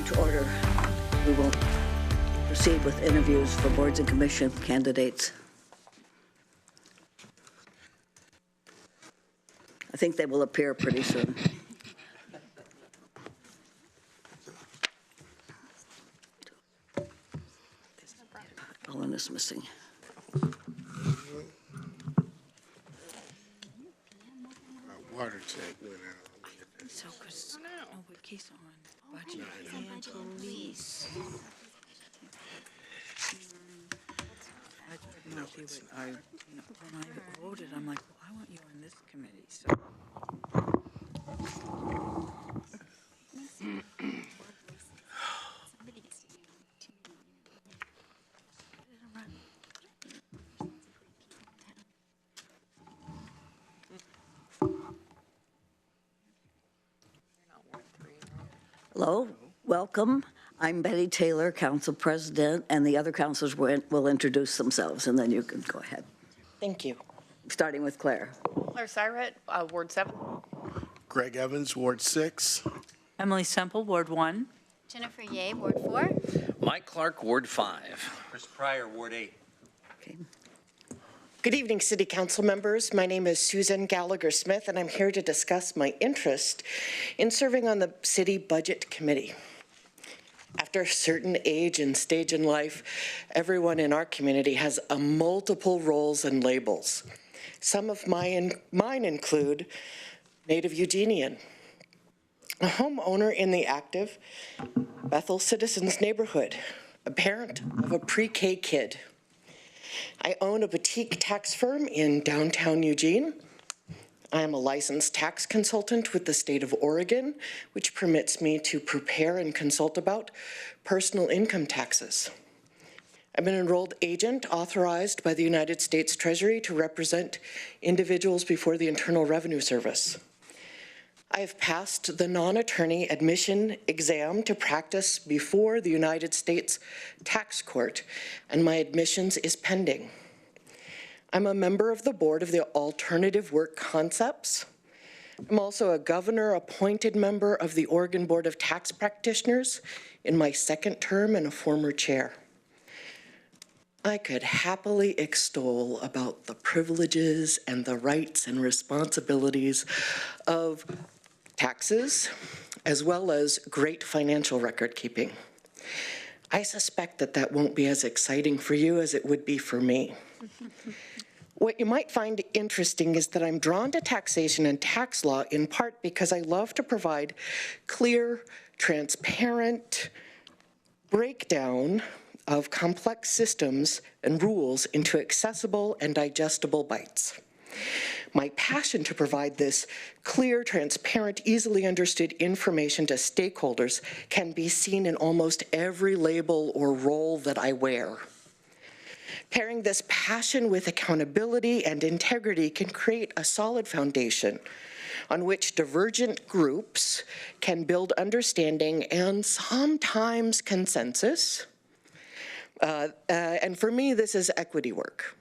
To order. We will proceed with interviews for boards and commission candidates. I think they will appear pretty soon. Ellen is missing. Water check went out. So, because, oh, with case on budget and police. I didn't know if you would, when I voted, I'm like, well, I want you on this committee, so. Hello, welcome. I'm Betty Taylor, Council President, and the other councilors will introduce themselves, and then you can go ahead. Thank you. Starting with Claire. Claire Syret, Ward 7. Greg Evans, Ward 6. Emily Semple, Ward 1. Jennifer Ye, Ward 4. Mike Clark, Ward 5. Chris Pryor, Ward 8. Okay. Good evening, City Council members. My name is Susan Gallagher Smith, and I'm here to discuss my interest in serving on the City Budget Committee. After a certain age and stage in life, everyone in our community has multiple roles and labels. Some of mine include Native Eugenian, a homeowner in the active Bethel Citizens neighborhood, a parent of a pre-K kid. I own a boutique tax firm in downtown Eugene. I am a licensed tax consultant with the state of Oregon, which permits me to prepare and consult about personal income taxes. I'm an enrolled agent authorized by the United States Treasury to represent individuals before the Internal Revenue Service. I have passed the non-attorney admission exam to practice before the United States Tax Court, and my admissions is pending. I'm a member of the board of the Alternative Work Concepts. I'm also a governor-appointed member of the Oregon Board of Tax Practitioners in my second term and a former chair. I could happily extol about the privileges and the rights and responsibilities of taxes, as well as great financial record keeping. I suspect that that won't be as exciting for you as it would be for me. What you might find interesting is that I'm drawn to taxation and tax law in part because I love to provide clear, transparent breakdown of complex systems and rules into accessible and digestible bites. My passion to provide this clear, transparent, easily understood information to stakeholders can be seen in almost every label or role that I wear. Pairing this passion with accountability and integrity can create a solid foundation on which divergent groups can build understanding and sometimes consensus. And for me, this is equity work.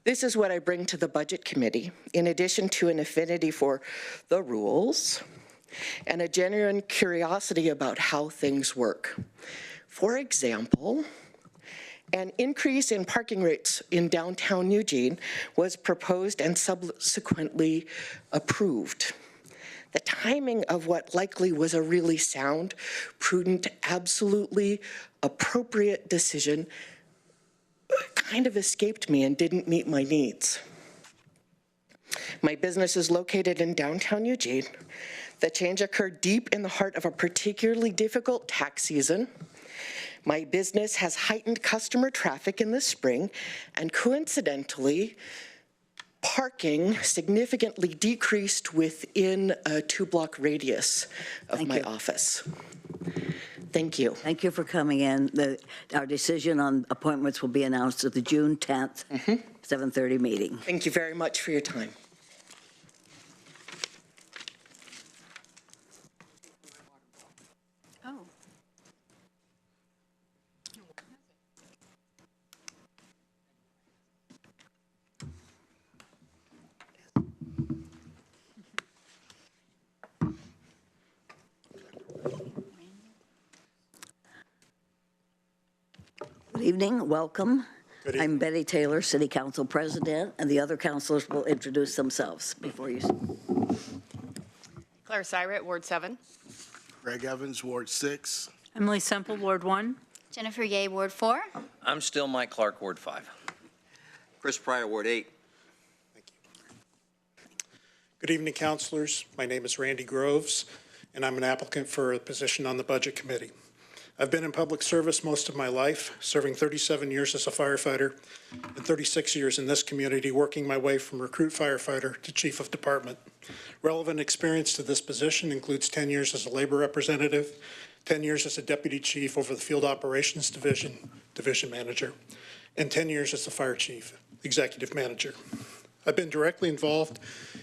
This is what I bring to the Budget Committee, in addition to an affinity for the rules and a genuine curiosity about how things work. For example, an increase in parking rates in downtown Eugene was proposed and subsequently approved. The timing of what likely was a really sound, prudent, absolutely appropriate decision kind of escaped me and didn't meet my needs. My business is located in downtown Eugene. The change occurred deep in the heart of a particularly difficult tax season. My business has heightened customer traffic in the spring, and coincidentally, parking significantly decreased within a 2-block radius of my office. Thank you. Thank you for coming in. Our decision on appointments will be announced at the June 10th, 7:30 meeting. Thank you very much for your time. Oh. evening, welcome. Good I'm evening. Betty Taylor, City Council President, and the other councilors will introduce themselves before you. Claire Cyrett, Ward 7. Greg Evans, Ward 6. Emily Semple, Ward 1. Jennifer Yeh, Ward 4. I'm still Mike Clark, Ward 5. Chris Pryor, Ward 8. Good evening, councilors. My name is Randy Groves, and I'm an applicant for a position on the Budget Committee. I've been in public service most of my life, serving 37 years as a firefighter and 36 years in this community, working my way from recruit firefighter to chief of department. Relevant experience to this position includes 10 years as a labor representative, 10 years as a deputy chief over the field operations division manager, and 10 years as the fire chief, executive manager. I've been directly involved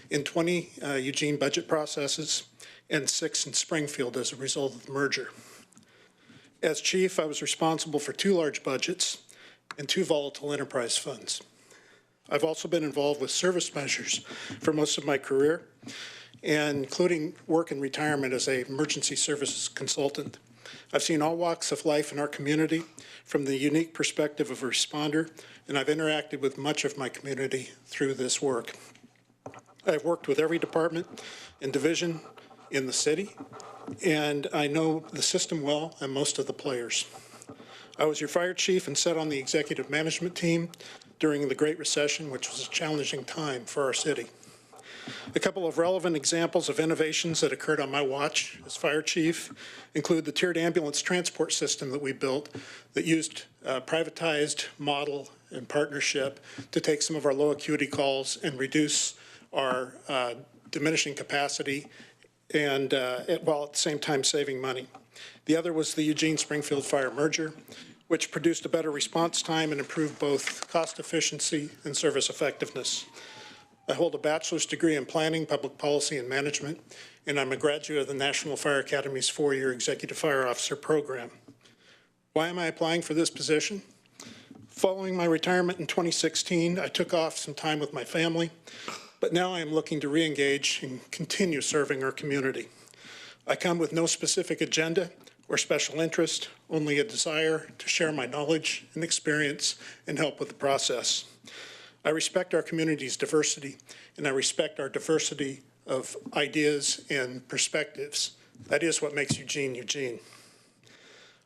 in 20 Eugene budget processes and 6 in Springfield as a result of the merger. As chief, I was responsible for 2 large budgets and 2 volatile enterprise funds. I've also been involved with service measures for most of my career, and including work and retirement as an emergency services consultant. I've seen all walks of life in our community from the unique perspective of a responder, and I've interacted with much of my community through this work. I've worked with every department and division in the city, and I know the system well and most of the players. I was your fire chief and sat on the executive management team during the Great Recession, which was a challenging time for our city. A couple of relevant examples of innovations that occurred on my watch as fire chief include the tiered ambulance transport system that we built that used a privatized model and partnership to take some of our low acuity calls and reduce our diminishing capacity and while at the same time saving money. The other was the Eugene-Springfield fire merger, which produced a better response time and improved both cost efficiency and service effectiveness. I hold a bachelor's degree in planning, public policy, and management, and I'm a graduate of the National Fire Academy's 4-year Executive Fire Officer program. Why am I applying for this position? Following my retirement in 2016, I took off some time with my family, but now I am looking to re-engage and continue serving our community. I come with no specific agenda or special interest, only a desire to share my knowledge and experience and help with the process. I respect our community's diversity, and I respect our diversity of ideas and perspectives. That is what makes Eugene, Eugene.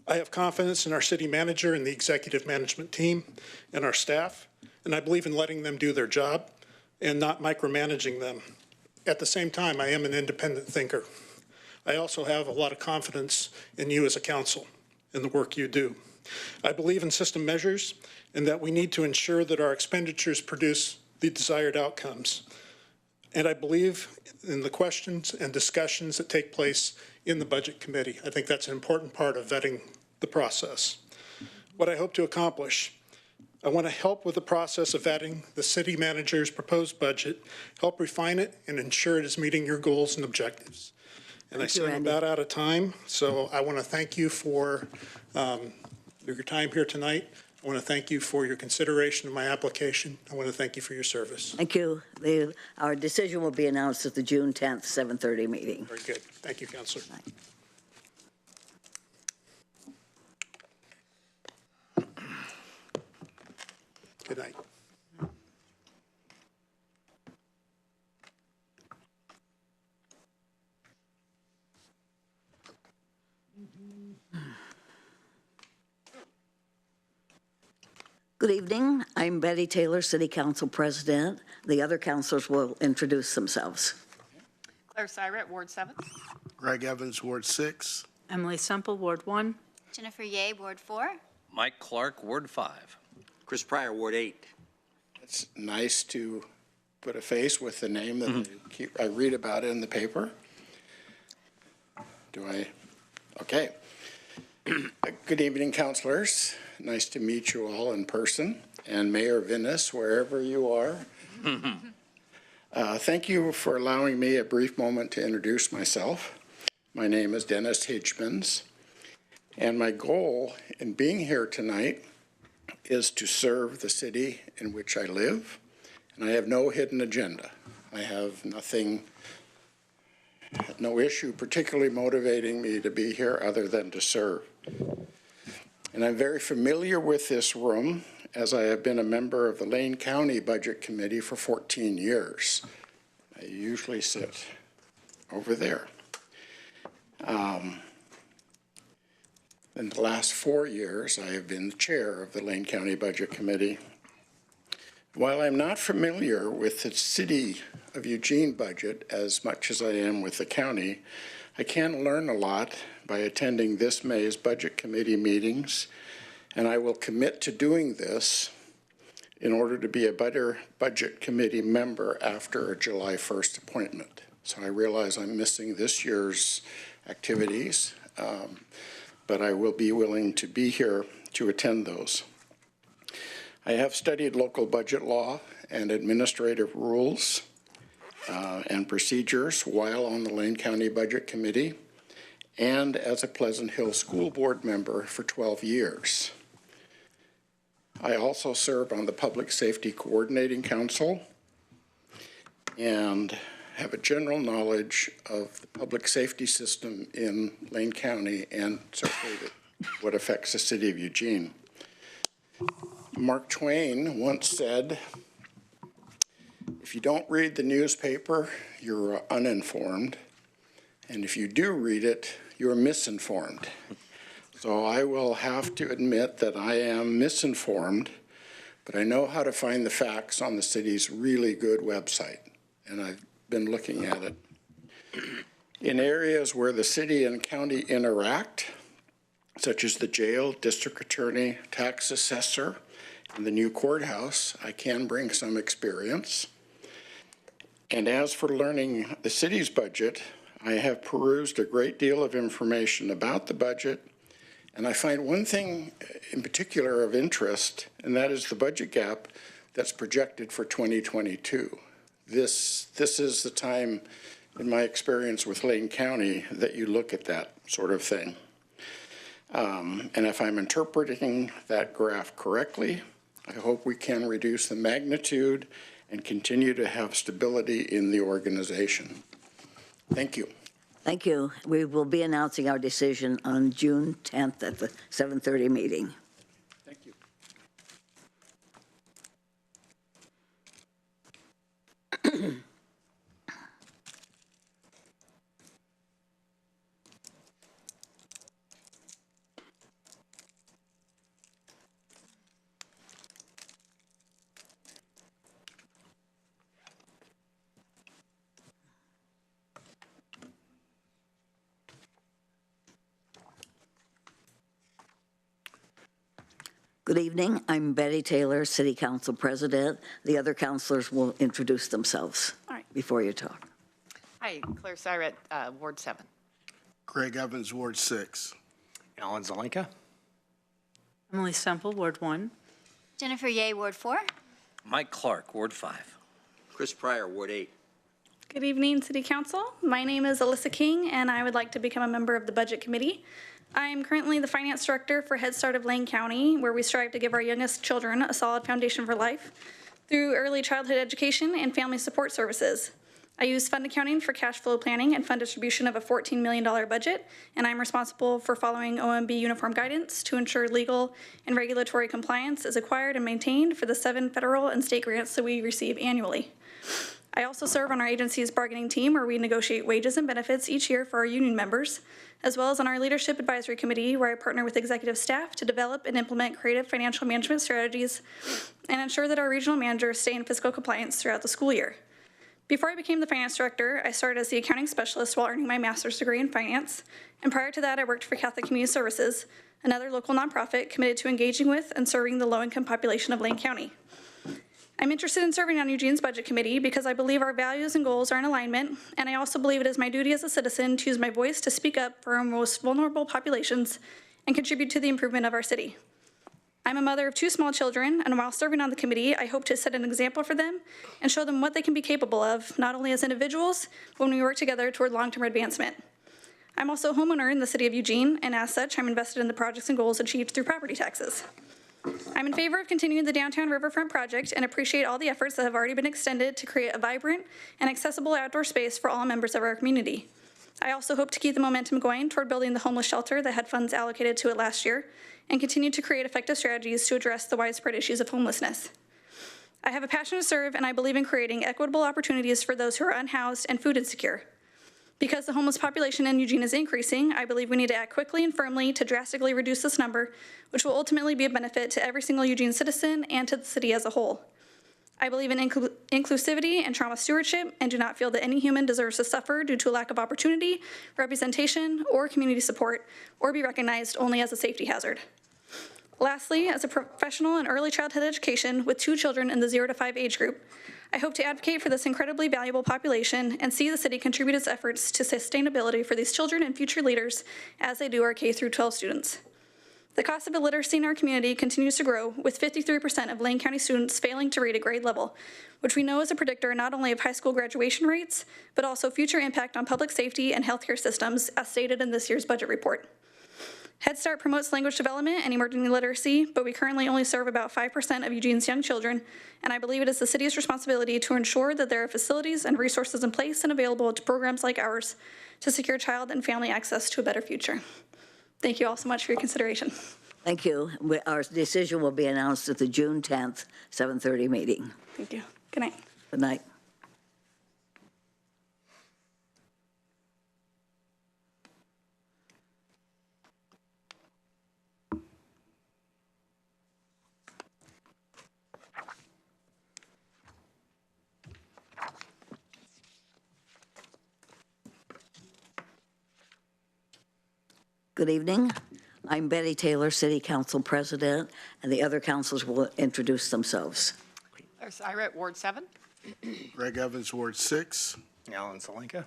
I have confidence in our city manager and the executive management team and our staff, and I believe in letting them do their job and not micromanaging them. At the same time, I am an independent thinker. I also have a lot of confidence in you as a council and the work you do. I believe in system measures and that we need to ensure that our expenditures produce the desired outcomes. And I believe in the questions and discussions that take place in the Budget Committee. I think that's an important part of vetting the process. What I hope to accomplish: I want to help with the process of vetting the city manager's proposed budget, help refine it, and ensure it is meeting your goals and objectives. And I see I'm about out of time, so I want to thank you for your time here tonight. I want to thank you for your consideration of my application. I want to thank you for your service. Thank you. Our decision will be announced at the June 10th, 7:30 meeting. Very good. Thank you, Councilor. Good night. Good evening. I'm Betty Taylor, City Council President. The other councilors will introduce themselves. Claire Cyrett, Ward 7. Greg Evans, Ward 6. Emily Semple, Ward 1. Jennifer Yeh, Ward 4. Mike Clark, Ward 5. Chris Pryor, Ward 8. It's nice to put a face with the name that I read about in the paper. Okay. Good evening, councilors. Nice to meet you all in person, and Mayor Vinnis, wherever you are. Thank you for allowing me a brief moment to introduce myself. My name is Dennis Hitchpin, and my goal in being here tonight is to serve the city in which I live, and I have no hidden agenda. I have no issue particularly motivating me to be here other than to serve. And I'm very familiar with this room as I have been a member of the Lane County Budget Committee for 14 years. I usually sit over there. In the last 4 years, I have been the chair of the Lane County Budget Committee. While I'm not familiar with the City of Eugene budget as much as I am with the county, I can learn a lot by attending this May's Budget Committee meetings, and I will commit to doing this in order to be a better Budget Committee member after a July 1st appointment. So I realize I'm missing this year's activities, but I will be willing to be here to attend those. I have studied local budget law and administrative rules and procedures while on the Lane County Budget Committee and as a Pleasant Hill School Board member for 12 years. I also serve on the Public Safety Coordinating Council and have a general knowledge of the public safety system in Lane County and certainly what affects the city of Eugene. Mark Twain once said, if you don't read the newspaper, you're uninformed, and if you do read it, you're misinformed. So I will have to admit that I am misinformed, but I know how to find the facts on the city's really good website, and I've been looking at it. In areas where the city and county interact, such as the jail, district attorney, tax assessor, and the new courthouse, I can bring some experience. And as for learning the city's budget, I have perused a great deal of information about the budget, and I find one thing in particular of interest, and that is the budget gap that's projected for 2022. This is the time, in my experience with Lane County, that you look at that sort of thing. And if I'm interpreting that graph correctly, I hope we can reduce the magnitude and continue to have stability in the organization. Thank you. Thank you. We will be announcing our decision on June 10th at the 7:30 meeting. Thank you. Good evening. I'm Betty Taylor, City Council President. The other councilors will introduce themselves before you talk. Hi, Claire Syret, Ward 7. Greg Evans, Ward 6. Alan Zelenka. Emily Semple, Ward 1. Jennifer Yeh, Ward 4. Mike Clark, Ward 5. Chris Pryor, Ward 8. Good evening, City Council. My name is Elisa King, and I would like to become a member of the Budget Committee. I am currently the Finance Director for Head Start of Lane County, where we strive to give our youngest children a solid foundation for life through early childhood education and family support services. I use fund accounting for cash flow planning and fund distribution of a $14 million budget, and I'm responsible for following OMB uniform guidance to ensure legal and regulatory compliance is acquired and maintained for the 7 federal and state grants that we receive annually. I also serve on our agency's bargaining team, where we negotiate wages and benefits each year for our union members, as well as on our Leadership Advisory Committee, where I partner with executive staff to develop and implement creative financial management strategies and ensure that our regional managers stay in fiscal compliance throughout the school year. Before I became the finance director, I started as the accounting specialist while earning my master's degree in finance, and prior to that, I worked for Catholic Community Services, another local nonprofit committed to engaging with and serving the low-income population of Lane County. I'm interested in serving on Eugene's Budget Committee because I believe our values and goals are in alignment, and I also believe it is my duty as a citizen to use my voice to speak up for our most vulnerable populations and contribute to the improvement of our city. I'm a mother of 2 small children, and while serving on the committee, I hope to set an example for them and show them what they can be capable of, not only as individuals, but when we work together toward long-term advancement. I'm also a homeowner in the city of Eugene, and as such, I'm invested in the projects and goals achieved through property taxes. I'm in favor of continuing the downtown riverfront project and appreciate all the efforts that have already been extended to create a vibrant and accessible outdoor space for all members of our community. I also hope to keep the momentum going toward building the homeless shelter that had funds allocated to it last year and continue to create effective strategies to address the widespread issues of homelessness. I have a passion to serve, and I believe in creating equitable opportunities for those who are unhoused and food insecure. Because the homeless population in Eugene is increasing, I believe we need to act quickly and firmly to drastically reduce this number, which will ultimately be a benefit to every single Eugene citizen and to the city as a whole. I believe in inclusivity and trauma stewardship and do not feel that any human deserves to suffer due to a lack of opportunity, representation, or community support, or be recognized only as a safety hazard. Lastly, as a professional in early childhood education with 2 children in the 0 to 5 age group, I hope to advocate for this incredibly valuable population and see the city contribute its efforts to sustainability for these children and future leaders as they do our K through 12 students. The cost of illiteracy in our community continues to grow, with 53% of Lane County students failing to read at grade level, which we know is a predictor not only of high school graduation rates, but also future impact on public safety and healthcare systems, as stated in this year's budget report. Head Start promotes language development and emerging literacy, but we currently only serve about 5% of Eugene's young children, and I believe it is the city's responsibility to ensure that there are facilities and resources in place and available to programs like ours to secure child and family access to a better future. Thank you all so much for your consideration. Thank you. Our decision will be announced at the June 10th, 7:30 meeting. Thank you. Good night. Good night. Good evening. I'm Betty Taylor, City Council President, and the other councilors will introduce themselves. Claire Syret, Ward 7. Greg Evans, Ward 6. Alan Salenka.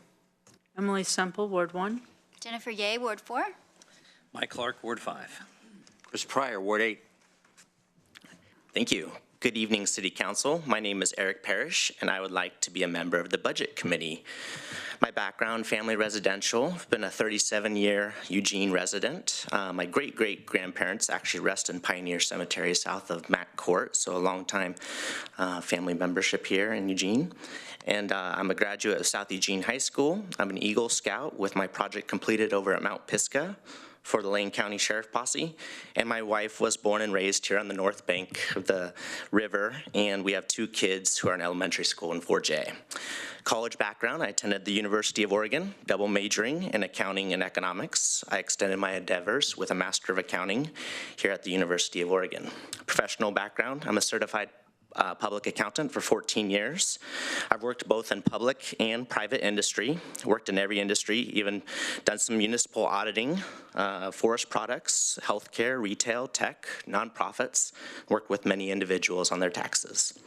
Emily Semple, Ward 1. Jennifer Ye, Ward 4. Mike Clark, Ward 5. Chris Pryor, Ward 8. Thank you. Good evening, City Council. My name is Eric Parrish, and I would like to be a member of the Budget Committee. My background, family residential. I've been a 37-year Eugene resident. My great-great-grandparents actually rest in Pioneer Cemetery south of Mack Court, so a long-time family membership here in Eugene. And I'm a graduate of South Eugene High School. I'm an Eagle Scout with my project completed over at Mount Pisgah for the Lane County Sheriff Posse, and my wife was born and raised here on the north bank of the river, and we have 2 kids who are in elementary school in 4J. College background, I attended the University of Oregon, double majoring in accounting and economics. I extended my endeavors with a Master of Accounting here at the University of Oregon. Professional background, I'm a certified public accountant for 14 years. I've worked both in public and private industry, worked in every industry, even done some municipal auditing, forest products, healthcare, retail, tech, nonprofits, worked with many individuals on their taxes.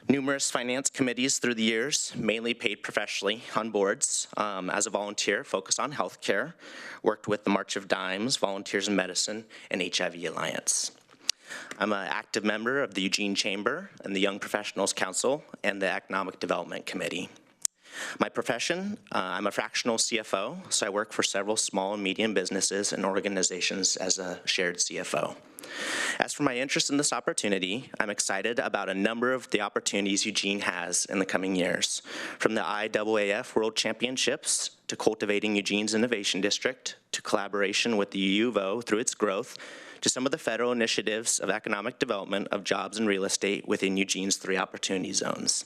Numerous finance committees through the years, mainly paid professionally on boards. As a volunteer, focused on healthcare, worked with the March of Dimes, Volunteers in Medicine, and HIV Alliance. I'm an active member of the Eugene Chamber and the Young Professionals Council and the Economic Development Committee. My profession, I'm a fractional CFO, so I work for several small and medium businesses and organizations as a shared CFO. As for my interest in this opportunity, I'm excited about a number of the opportunities Eugene has in the coming years, from the IAAF World Championships to cultivating Eugene's Innovation District to collaboration with the UUVO through its growth, to some of the federal initiatives of economic development of jobs and real estate within Eugene's 3 opportunity zones.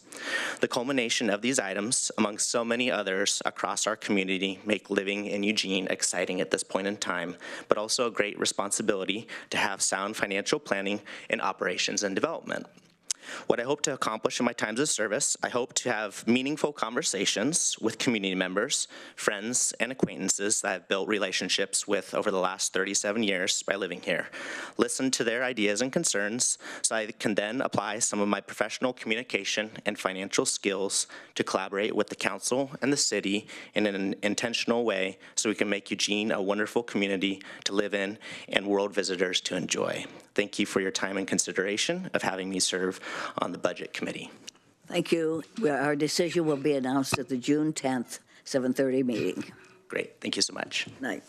The culmination of these items, among so many others across our community, make living in Eugene exciting at this point in time, but also a great responsibility to have sound financial planning in operations and development. What I hope to accomplish in my times of service, I hope to have meaningful conversations with community members, friends, and acquaintances that I've built relationships with over the last 37 years by living here. Listen to their ideas and concerns so I can then apply some of my professional communication and financial skills to collaborate with the council and the city in an intentional way so we can make Eugene a wonderful community to live in and world visitors to enjoy. Thank you for your time and consideration of having me serve on the Budget Committee. Thank you. Our decision will be announced at the June 10th, 7:30 meeting. Great. Thank you so much. Night.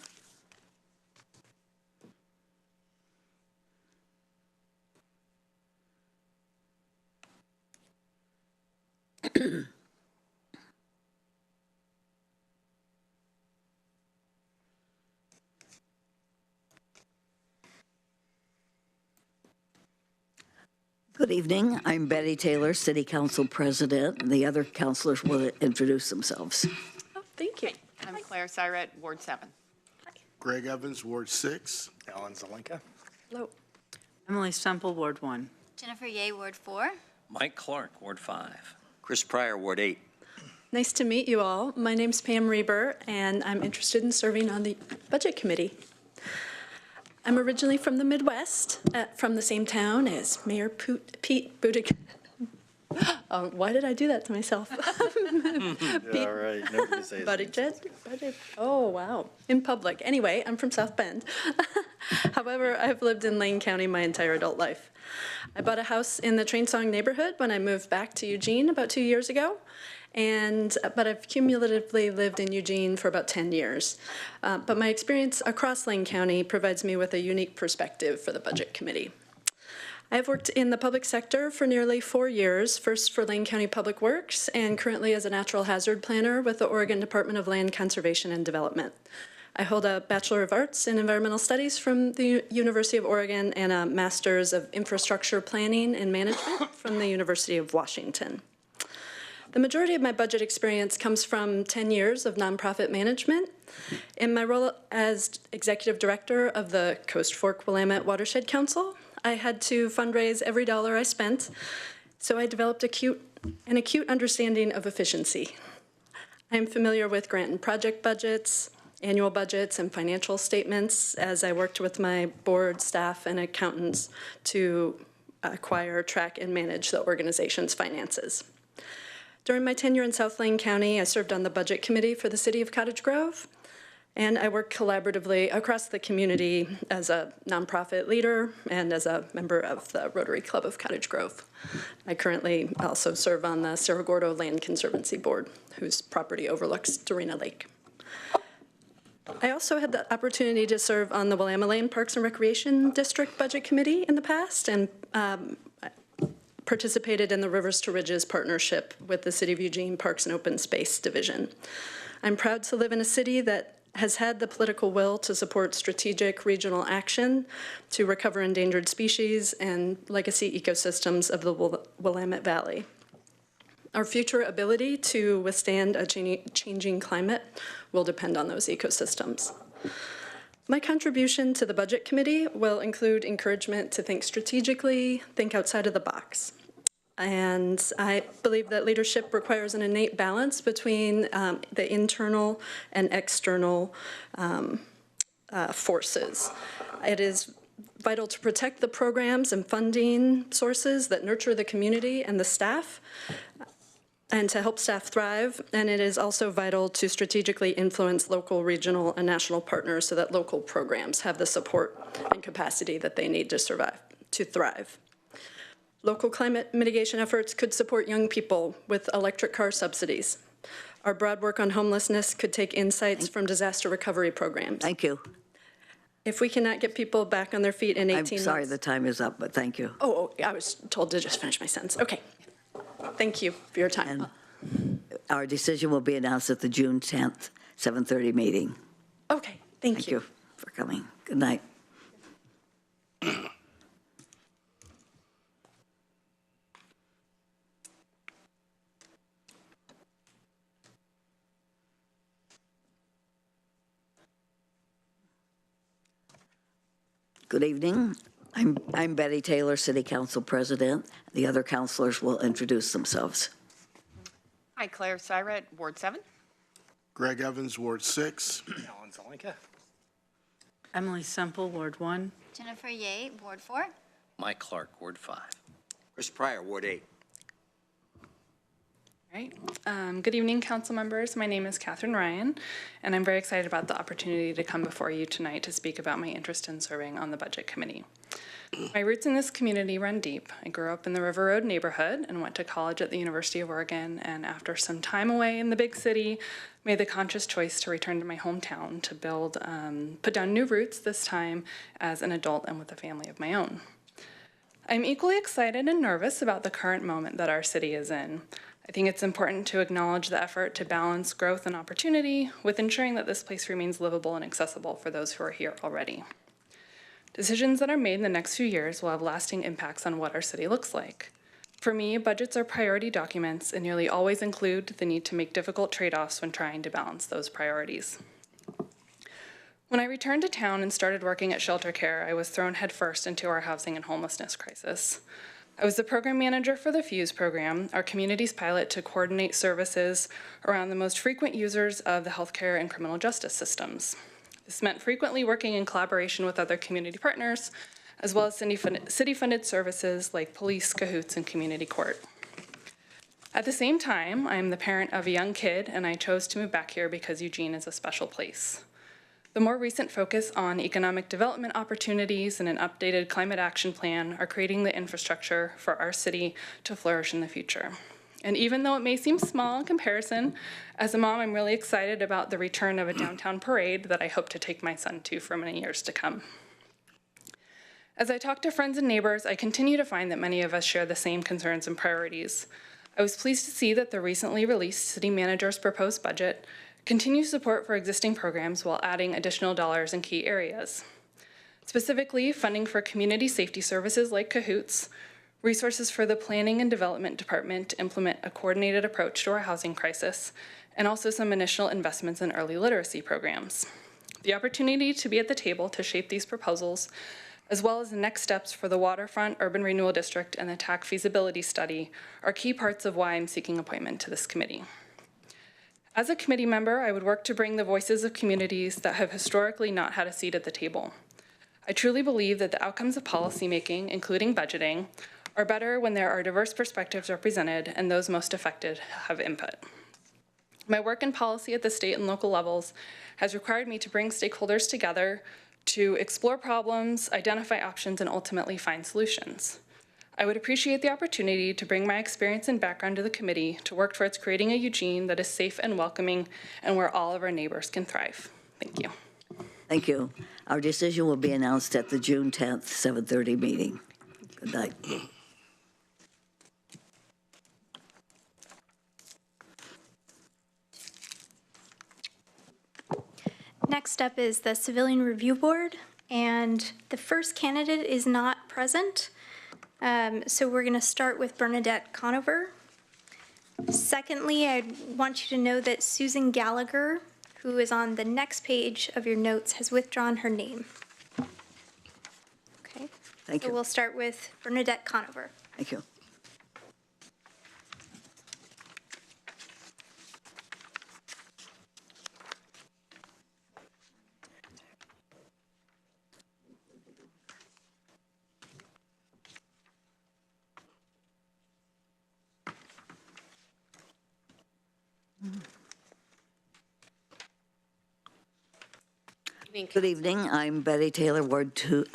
Good evening. I'm Betty Taylor, City Council President, and the other councilors will introduce themselves. Oh, thank you. I'm Claire Syret, Ward 7. Greg Evans, Ward 6. Alan Zelenka. Hello. Emily Semple, Ward 1. Jennifer Ye, Ward 4. Mike Clark, Ward 5. Chris Pryor, Ward 8. Nice to meet you all. My name's Pam Reber, and I'm interested in serving on the Budget Committee. I'm originally from the Midwest, from the same town as Mayor Pete Buttigieg. Why did I do that to myself? Yeah, right. Nobody says Buttigieg? Oh, wow. In public. Anyway, I'm from South Bend. However, I've lived in Lane County my entire adult life. I bought a house in the Trainsong neighborhood when I moved back to Eugene about 2 years ago. But I've cumulatively lived in Eugene for about 10 years. But my experience across Lane County provides me with a unique perspective for the Budget Committee. I've worked in the public sector for nearly 4 years, first for Lane County Public Works and currently as a natural hazard planner with the Oregon Department of Land Conservation and Development. I hold a Bachelor of Arts in Environmental Studies from the University of Oregon and a Master's of Infrastructure Planning and Management from the University of Washington. The majority of my budget experience comes from 10 years of nonprofit management. In my role as executive director of the Coast Fork Willamette Watershed Council, I had to fundraise every dollar I spent, so I developed an acute understanding of efficiency. I'm familiar with grant and project budgets, annual budgets, and financial statements as I worked with my board, staff, and accountants to acquire, track, and manage the organization's finances. During my tenure in South Lane County, I served on the Budget Committee for the City of Cottage Grove, and I worked collaboratively across the community as a nonprofit leader and as a member of the Rotary Club of Cottage Grove. I currently also serve on the Cerro Gordo Land Conservancy Board, whose property overlooks Dorena Lake. I also had the opportunity to serve on the Willamette Lane Parks and Recreation District Budget Committee in the past, and participated in the Rivers to Ridges partnership with the City of Eugene Parks and Open Space Division. I'm proud to live in a city that has had the political will to support strategic regional action to recover endangered species and legacy ecosystems of the Willamette Valley. Our future ability to withstand a changing climate will depend on those ecosystems. My contribution to the Budget Committee will include encouragement to think strategically, think outside of the box. And I believe that leadership requires an innate balance between the internal and external forces. It is vital to protect the programs and funding sources that nurture the community and the staff, and to help staff thrive. And it is also vital to strategically influence local, regional, and national partners so that local programs have the support and capacity that they need to thrive. Local climate mitigation efforts could support young people with electric car subsidies. Our broad work on homelessness could take insights from disaster recovery programs. Thank you. If we cannot get people back on their feet in 18 months. I'm sorry the time is up, but thank you. Oh, I was told to just finish my sentence. Okay. Thank you for your time. And our decision will be announced at the June 10th, 7:30 meeting. Okay, thank you. Thank you for coming. Good night. Good evening. I'm Betty Taylor, City Council President. The other councilors will introduce themselves. Hi, Claire Syret, Ward 7. Greg Evans, Ward 6. Alan Zelenka. Emily Semple, Ward 1. Jennifer Ye, Ward 4. Mike Clark, Ward 5. Chris Pryor, Ward 8. Right. Good evening, council members. My name is Katherine Ryan, and I'm very excited about the opportunity to come before you tonight to speak about my interest in serving on the Budget Committee. My roots in this community run deep. I grew up in the River Road neighborhood and went to college at the University of Oregon, and after some time away in the big city, made the conscious choice to return to my hometown to put down new roots, this time as an adult and with a family of my own. I'm equally excited and nervous about the current moment that our city is in. I think it's important to acknowledge the effort to balance growth and opportunity with ensuring that this place remains livable and accessible for those who are here already. Decisions that are made in the next few years will have lasting impacts on what our city looks like. For me, budgets are priority documents and nearly always include the need to make difficult trade-offs when trying to balance those priorities. When I returned to town and started working at shelter care, I was thrown headfirst into our housing and homelessness crisis. I was the program manager for the FUSE program, our community's pilot to coordinate services around the most frequent users of the healthcare and criminal justice systems. This meant frequently working in collaboration with other community partners, as well as city-funded services like police, cahoots, and community court. At the same time, I am the parent of a young kid, and I chose to move back here because Eugene is a special place. The more recent focus on economic development opportunities and an updated climate action plan are creating the infrastructure for our city to flourish in the future. And even though it may seem small in comparison, as a mom, I'm really excited about the return of a downtown parade that I hope to take my son to for many years to come. As I talk to friends and neighbors, I continue to find that many of us share the same concerns and priorities. I was pleased to see that the recently released city manager's proposed budget continues support for existing programs while adding additional dollars in key areas. Specifically, funding for community safety services like cahoots, resources for the Planning and Development Department to implement a coordinated approach to our housing crisis, and also some initial investments in early literacy programs. The opportunity to be at the table to shape these proposals, as well as the next steps for the Waterfront Urban Renewal District and the TAC feasibility study, are key parts of why I'm seeking appointment to this committee. As a committee member, I would work to bring the voices of communities that have historically not had a seat at the table. I truly believe that the outcomes of policymaking, including budgeting, are better when there are diverse perspectives represented and those most affected have input. My work in policy at the state and local levels has required me to bring stakeholders together to explore problems, identify options, and ultimately find solutions. I would appreciate the opportunity to bring my experience and background to the committee to work towards creating a Eugene that is safe and welcoming and where all of our neighbors can thrive. Thank you. Thank you. Our decision will be announced at the June 10th, 7:30 meeting. Good night. Next up is the Civilian Review Board, and the first candidate is not present. So we're going to start with Bernadette Conover. Secondly, I want you to know that Susan Gallagher, who is on the next page of your notes, has withdrawn her name. Okay. Thank you. So we'll start with Bernadette Conover. Thank you. Good evening. I'm Betty Taylor, Ward 2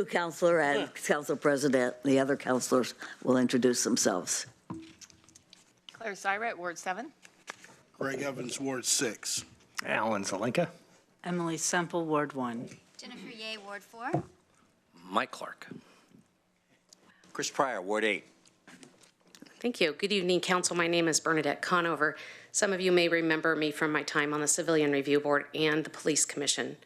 Counselor and Council President. The other councilors will introduce themselves. Claire Syret, Ward 7. Greg Evans, Ward 6. Alan Zelenka. Emily Semple, Ward 1. Jennifer Ye, Ward 4. Mike Clark. Chris Pryor, Ward 8. Thank you. Good evening, Council. My name is Bernadette Conover. Some of you may remember me from my time on the Civilian Review Board and the Police Commission.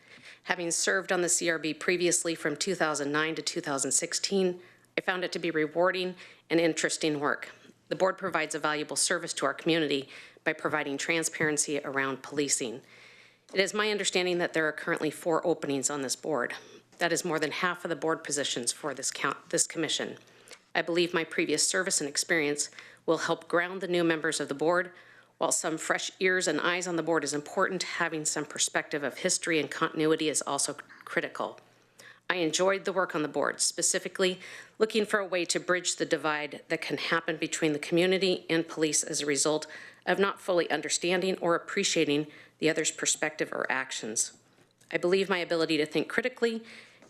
Having served on the CRB previously from 2009 to 2016, I found it to be rewarding and interesting work. The board provides a valuable service to our community by providing transparency around policing. It is my understanding that there are currently 4 openings on this board. That is more than half of the board positions for this commission. I believe my previous service and experience will help ground the new members of the board. While some fresh ears and eyes on the board is important, having some perspective of history and continuity is also critical. I enjoyed the work on the board, specifically looking for a way to bridge the divide that can happen between the community and police as a result of not fully understanding or appreciating the other's perspective or actions. I believe my ability to think critically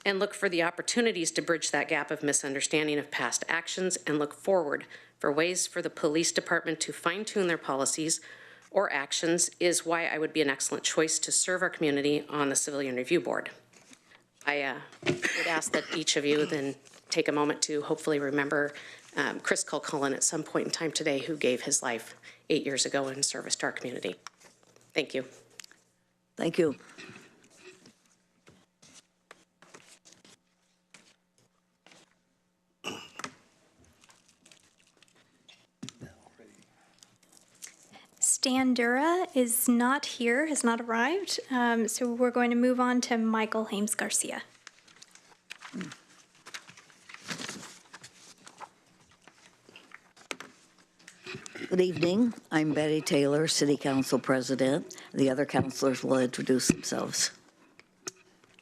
and look for the opportunities to bridge that gap of misunderstanding of past actions and look forward for ways for the police department to fine-tune their policies or actions is why I would be an excellent choice to serve our community on the Civilian Review Board. I would ask that each of you then take a moment to hopefully remember Chris Culcullen at some point in time today, who gave his life 8 years ago in service to our community. Thank you. Thank you. Stan Dura is not here, has not arrived. So we're going to move on to Michael Hames Garcia. Good evening. I'm Betty Taylor, City Council President. The other councilors will introduce themselves.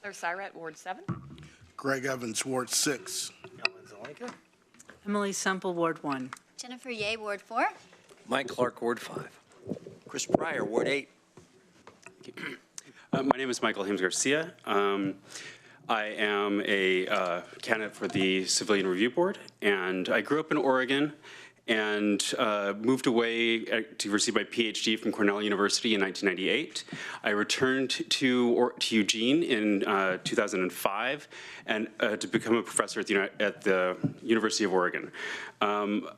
Claire Syret, Ward 7. Greg Evans, Ward 6. Emily Semple, Ward 1. Jennifer Ye, Ward 4. Mike Clark, Ward 5. Chris Pryor, Ward 8. My name is Michael Hames Garcia. I am a candidate for the Civilian Review Board, and I grew up in Oregon and moved away to receive my PhD from Cornell University in 1998. I returned to Eugene in 2005 and to become a professor at the University of Oregon.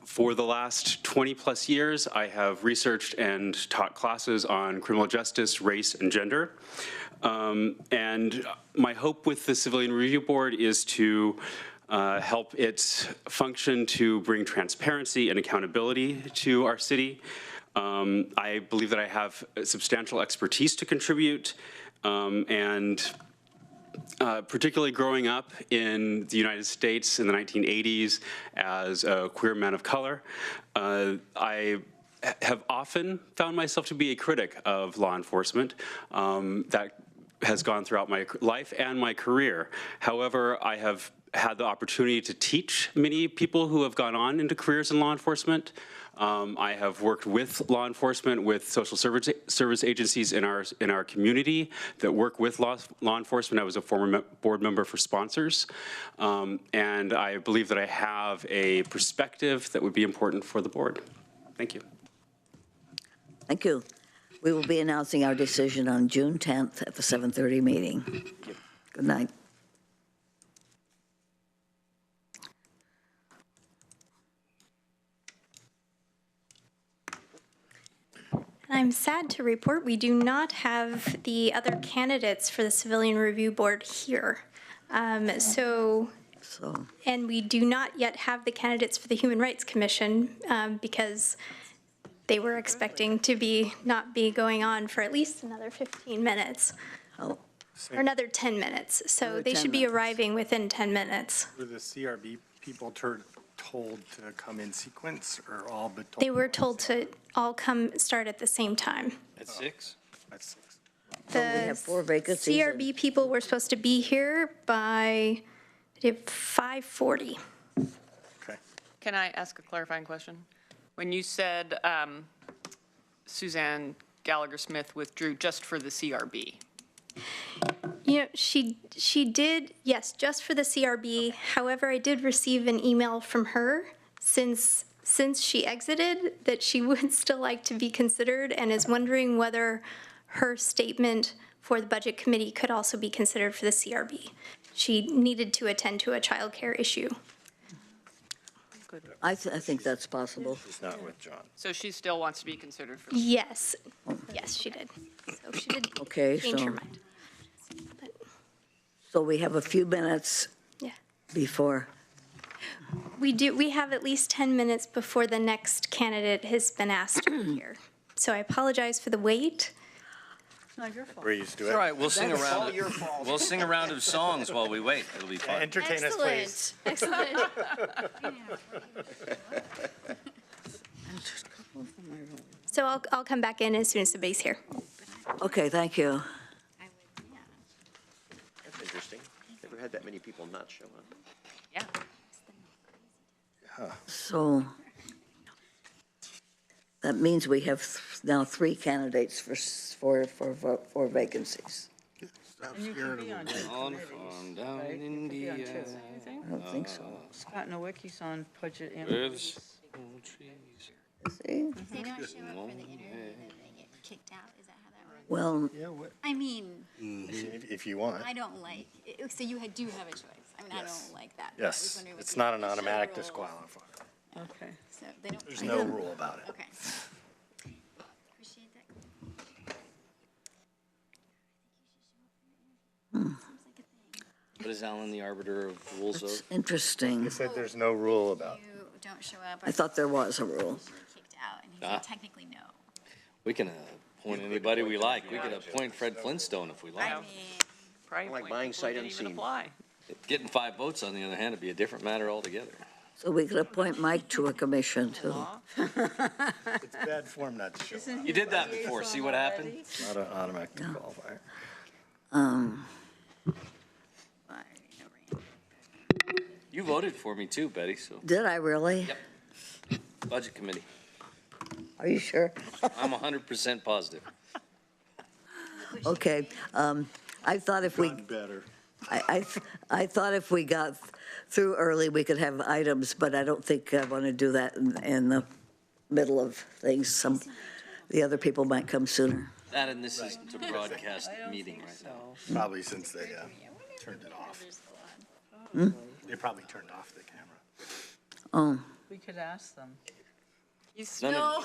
For the last 20 plus years, I have researched and taught classes on criminal justice, race, and gender. And my hope with the Civilian Review Board is to help it function to bring transparency and accountability to our city. I believe that I have substantial expertise to contribute, and particularly growing up in the United States in the 1980s as a queer man of color, I have often found myself to be a critic of law enforcement. That has gone throughout my life and my career. However, I have had the opportunity to teach many people who have gone on into careers in law enforcement. I have worked with law enforcement, with social service agencies in our community that work with law enforcement. I was a former board member for Sponsors. And I believe that I have a perspective that would be important for the board. Thank you. Thank you. We will be announcing our decision on June 10th at the 7:30 meeting. Good night. I'm sad to report we do not have the other candidates for the Civilian Review Board here. And we do not yet have the candidates for the Human Rights Commission because they were expecting to not be going on for at least another 15 minutes. Or another 10 minutes. So they should be arriving within 10 minutes. Were the CRB people told to come in sequence or all but told? They were told to all start at the same time. At 6? At 6. The we have 4 vacancies. CRB people were supposed to be here by 5:40. Okay. Can I ask a clarifying question? When you said Suzanne Gallagher Smith withdrew just for the CRB. You know, she did, yes, just for the CRB. However, I did receive an email from her since she exited that she would still like to be considered and is wondering whether her statement for the Budget Committee could also be considered for the CRB. She needed to attend to a childcare issue. I think that's possible. She's not with John. So she still wants to be considered for. Yes, yes, she did. So she did change her mind. So we have a few minutes before. We have at least 10 minutes before the next candidate has been asked to be here. So I apologize for the wait. It's not your fault. We're used to it. All right, we'll sing a round. We'll sing a round of songs while we wait. It'll be fun. Entertain us, please. Excellent. So I'll come back in as soon as the bass here. Okay, thank you. That's interesting. Never had that many people not show up. Yeah. So that means we have now 3 candidates for vacancies. Stop And you scaring can be them. on On committees, down right? in You can be on India. two. I don't think so. Scott Nowicki's on budget and. Lives trees. See? If they don't show up for the interview, then they get kicked out. Is that how that works? Well, Yeah, what? I mean, If you want. I don't like, so you do have a choice. I mean, I Yes. don't like that. but I was Yes, wondering what it's the not an official automatic rules- disqualifier. Okay. So they don't. There's no rule about it. Okay. Appreciate that. What is Alan the arbiter of rules it's of? interesting. I said there's no rule about it. You don't show up. I thought there was a rule. Kicked out, and he said technically no. We can appoint anybody we like. We could appoint Fred Flintstone if we like. Probably Like buying sight unseen. apply. Getting 5 votes, on the other hand, would be a different matter altogether. So we could appoint Mike to a commission too. It's bad form not to show up. You did that before. See what happened? Not an automatic qualifier. You voted for me too, Betty, so. Did I really? Yep. Budget committee. Are you sure? I'm 100% positive. Okay, I thought if we, Better. I thought if we got through early, we could have items, but I don't think I want to do that in the middle of things. The other people might come sooner. That and this isn't a broadcast meeting right now. Probably since they turned it off. They probably turned off the camera. Oh, We could ask them. You still,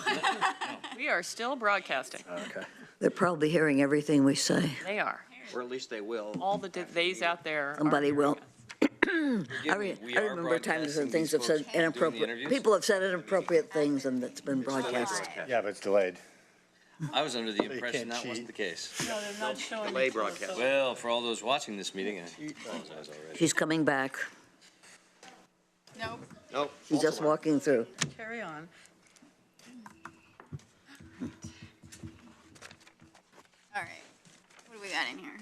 we are still broadcasting. Okay. they're probably hearing everything we say. They are. Or at least they will. All the theys out there. Somebody will. I We are remember times when broadcasting. things These have said folks doing the inappropriate, interviews? people have said inappropriate things and it's been broadcast. Yeah, but it's delayed. I was under the you impression can't that wasn't the case. No, they're not showing. Delay broadcast. Well, for all those watching this meeting, I apologize already. She's coming back. No. Nope. She's just walking through. Carry on. All right, what do we got in here?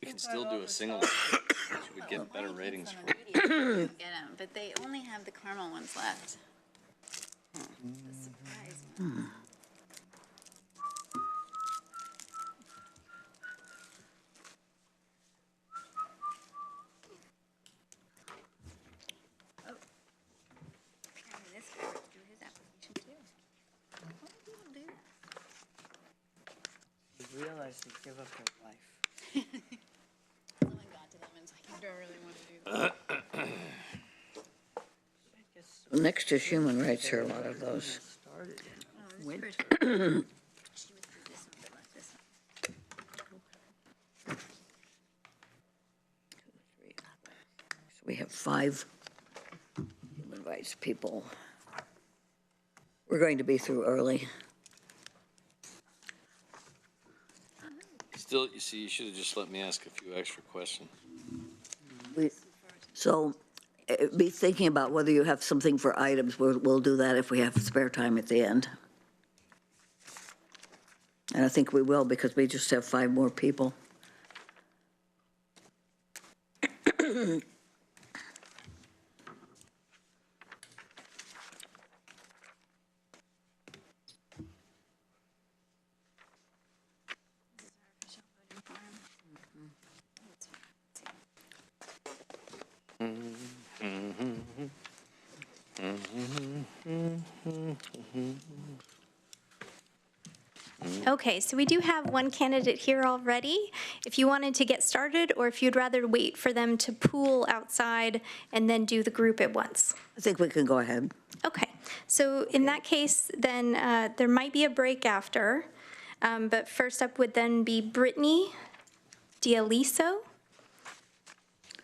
We can still do a single, which would get better ratings for it. Get them, but they only have the caramel ones left. Surprise me. Apparently this guy went through his application too. What do people do? You realize they give up their life. Someone got to them and was like, I don't really want to do that. Next is human rights, here are a lot of those. She went through this one, but left this one. So we have 5 human rights people. We're going to be through early. Still, you see, you should have just let me ask a few extra questions. So be thinking about whether you have something for items. We'll do that if we have spare time at the end. And I think we will because we just have 5 more people. Okay, so we do have one candidate here already. If you wanted to get started, or if you'd rather wait for them to pool outside and then do the group at once. I think we can go ahead. Okay, so in that case, then there might be a break after, but first up would then be Brittany Dooley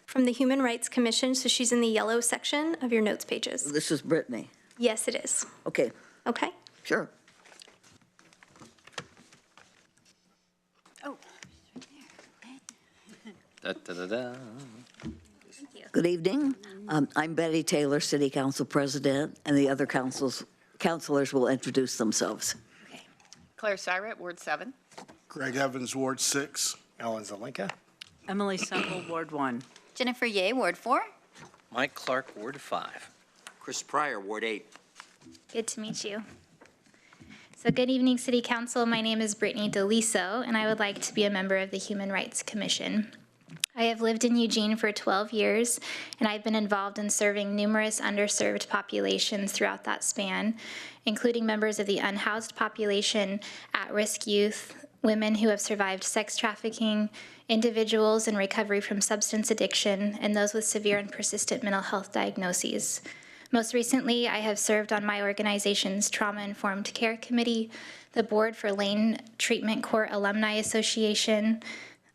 from the Human Rights Commission, so she's in the yellow section of your notes pages. This is Brittany. Yes, it is. Okay, Okay. sure. Oh, Da-da-da-da. Good evening. I'm Betty Taylor, City Council President, and the other councilors will introduce themselves. Claire Syret, Ward 7. Greg Evans, Ward 6. Ellen Zelinka. Emily Semple, Ward 1. Jennifer Ye, Ward 4. Mike Clark, Ward 5. Chris Pryor, Ward 8. Good to meet you. So good evening, City Council. My name is Brittany Dooley, and I would like to be a member of the Human Rights Commission. I have lived in Eugene for 12 years, and I've been involved in serving numerous underserved populations throughout that span, including members of the unhoused population, at-risk youth, women who have survived sex trafficking, individuals in recovery from substance addiction, and those with severe and persistent mental health diagnoses. Most recently, I have served on my organization's Trauma-Informed Care Committee, the Board for Lane Treatment Court Alumni Association,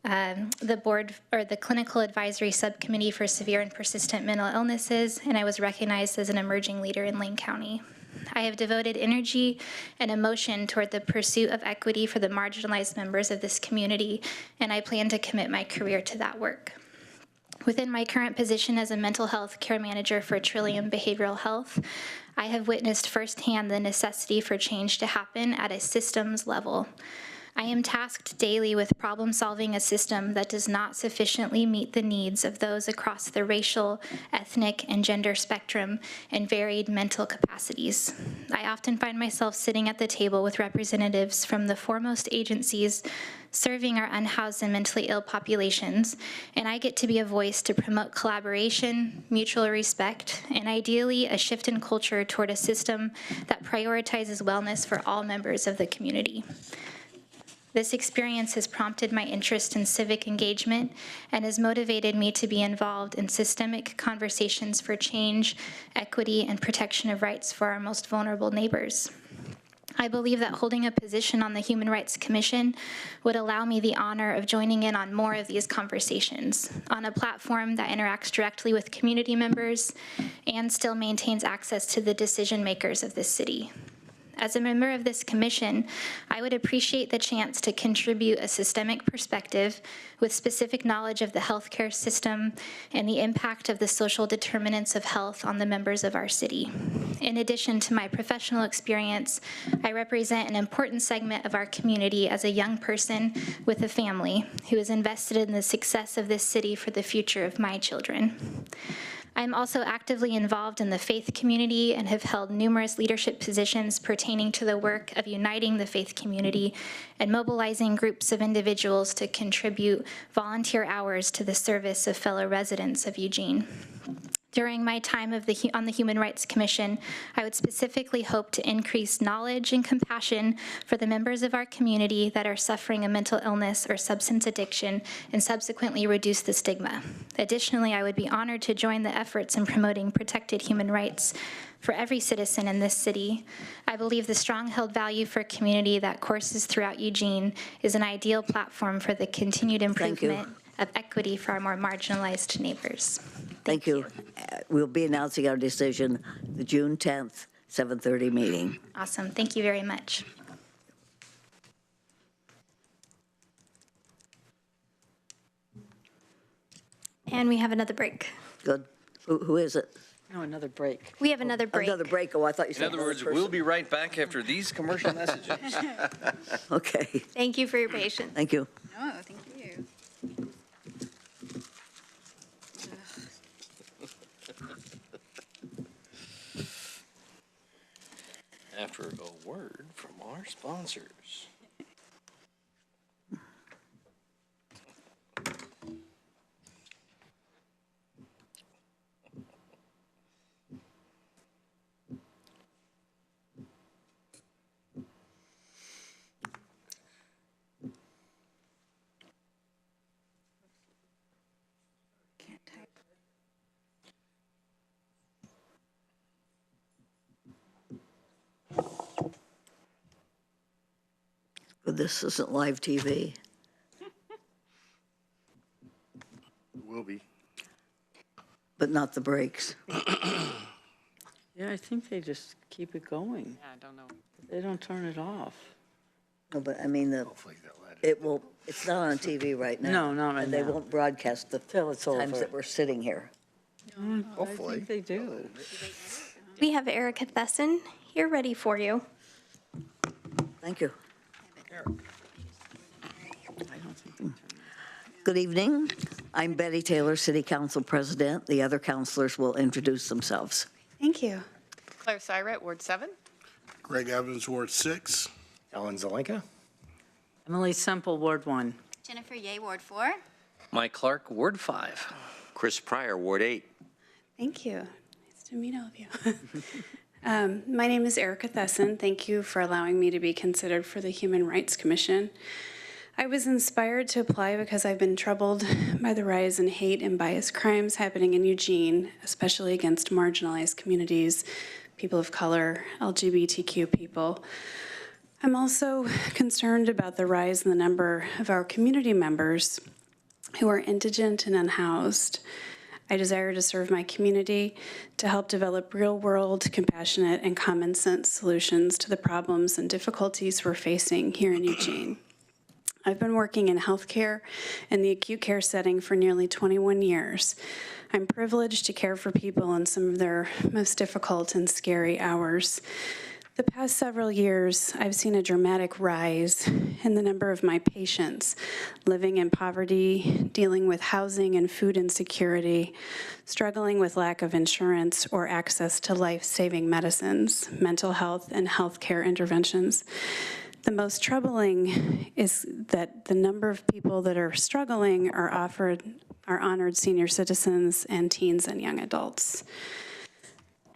the board or the Clinical Advisory Subcommittee for Severe and Persistent Mental Illnesses, and I was recognized as an emerging leader in Lane County. I have devoted energy and emotion toward the pursuit of equity for the marginalized members of this community, and I plan to commit my career to that work. Within my current position as a mental health care manager for Trillium Behavioral Health, I have witnessed firsthand the necessity for change to happen at a systems level. I am tasked daily with problem-solving a system that does not sufficiently meet the needs of those across the racial, ethnic, and gender spectrum and varied mental capacities. I often find myself sitting at the table with representatives from the foremost agencies serving our unhoused and mentally ill populations, and I get to be a voice to promote collaboration, mutual respect, and ideally a shift in culture toward a system that prioritizes wellness for all members of the community. This experience has prompted my interest in civic engagement and has motivated me to be involved in systemic conversations for change, equity, and protection of rights for our most vulnerable neighbors. I believe that holding a position on the Human Rights Commission would allow me the honor of joining in on more of these conversations on a platform that interacts directly with community members and still maintains access to the decision makers of this city. As a member of this commission, I would appreciate the chance to contribute a systemic perspective with specific knowledge of the healthcare system and the impact of the social determinants of health on the members of our city. In addition to my professional experience, I represent an important segment of our community as a young person with a family who is invested in the success of this city for the future of my children. I'm also actively involved in the faith community and have held numerous leadership positions pertaining to the work of uniting the faith community and mobilizing groups of individuals to contribute volunteer hours to the service of fellow residents of Eugene. During my time on the Human Rights Commission, I would specifically hope to increase knowledge and compassion for the members of our community that are suffering a mental illness or substance addiction and subsequently reduce the stigma. Additionally, I would be honored to join the efforts in promoting protected human rights for every citizen in this city. I believe the strong-held value for community that courses throughout Eugene is an ideal platform for the continued improvement of equity for our more marginalized neighbors. Thank you. We'll be announcing our decision the June 10th, 7:30 meeting. Awesome. Thank you very much. And we have another break. Good. Who is it? No, another break. We have another break. Another break. Oh, I thought you In said other words, we'll be right back after these commercial messages. Okay. Thank you for your patience. Thank you. Oh, thank you. After a word from our sponsors. But this isn't live TV. Will be. But not the breaks. Yeah, I think they just keep it going. Yeah, I don't know. They don't turn it off. No, but I mean, it's not on TV right now. No, not right And they now. won't broadcast the Till it's times over. that we're sitting here. Hopefully. I think they do. We have Erica Thesan here ready for you. Thank you. Good evening. I'm Betty Taylor, City Council President. The other councilors will introduce themselves. Thank you. Claire Syret, Ward 7. Greg Evans, Ward 6. Ellen Zelenka. Emily Semple, Ward 1. Jennifer Ye, Ward 4. Mike Clark, Ward 5. Chris Pryor, Ward 8. Thank you. Nice to meet all of you. My name is Erica Thesan. Thank you for allowing me to be considered for the Human Rights Commission. I was inspired to apply because I've been troubled by the rise in hate and bias crimes happening in Eugene, especially against marginalized communities, people of color, LGBTQ people. I'm also concerned about the rise in the number of our community members who are indigent and unhoused. I desire to serve my community, to help develop real-world, compassionate, and common-sense solutions to the problems and difficulties we're facing here in Eugene. I've been working in healthcare in the acute care setting for nearly 21 years. I'm privileged to care for people in some of their most difficult and scary hours. The past several years, I've seen a dramatic rise in the number of my patients living in poverty, dealing with housing and food insecurity, struggling with lack of insurance or access to life-saving medicines, mental health, and healthcare interventions. The most troubling is that the number of people that are struggling are honored senior citizens and teens and young adults.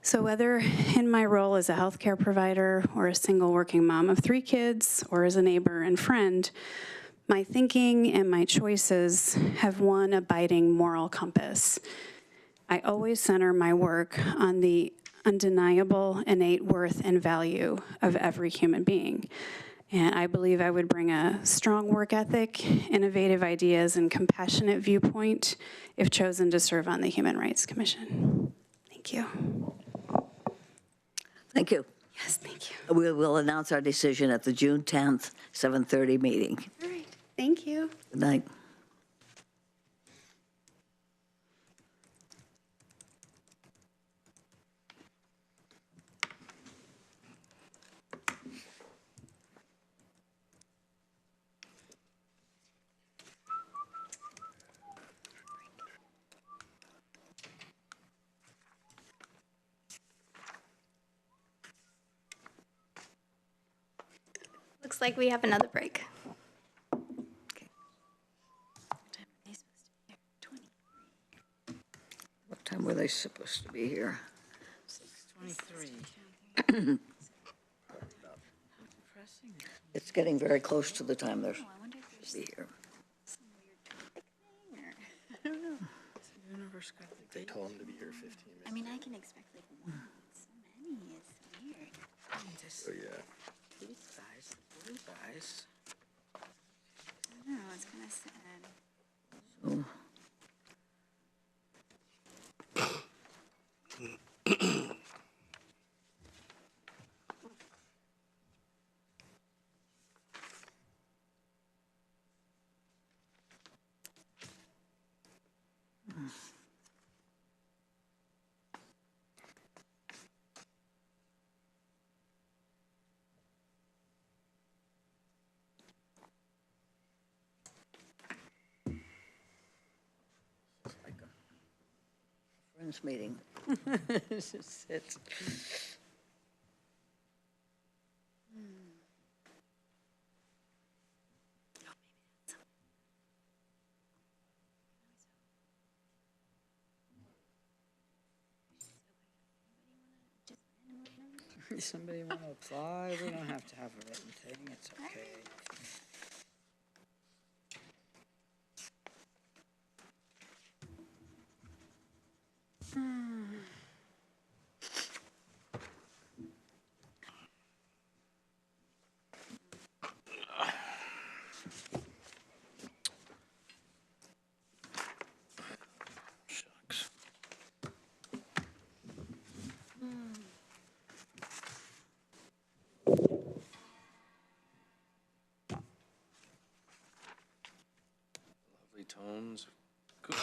So whether in my role as a healthcare provider or a single working mom of 3 kids or as a neighbor and friend, my thinking and my choices have one abiding moral compass. I always center my work on the undeniable innate worth and value of every human being. And I believe I would bring a strong work ethic, innovative ideas, and compassionate viewpoint if chosen to serve on the Human Rights Commission. Thank you. Thank you. Yes, thank you. We will announce our decision at the June 10th, 7:30 meeting. All right, thank you. Good night. Looks like we have another break. What time were they supposed to be here? 6:23. It's getting very close to the time they're supposed to be here. I don't know. Universe got the They date. told him to be here 15 minutes. I mean, I can expect like one. So many is weird. Oh, yeah. These guys, blue guys. I don't know, it's kind of sad. So, it's like a friends meeting. It's just, it's. Somebody want to apply? We don't have to have a written thing, it's okay. Shucks. Lovely tones. Good.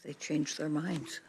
They changed their minds.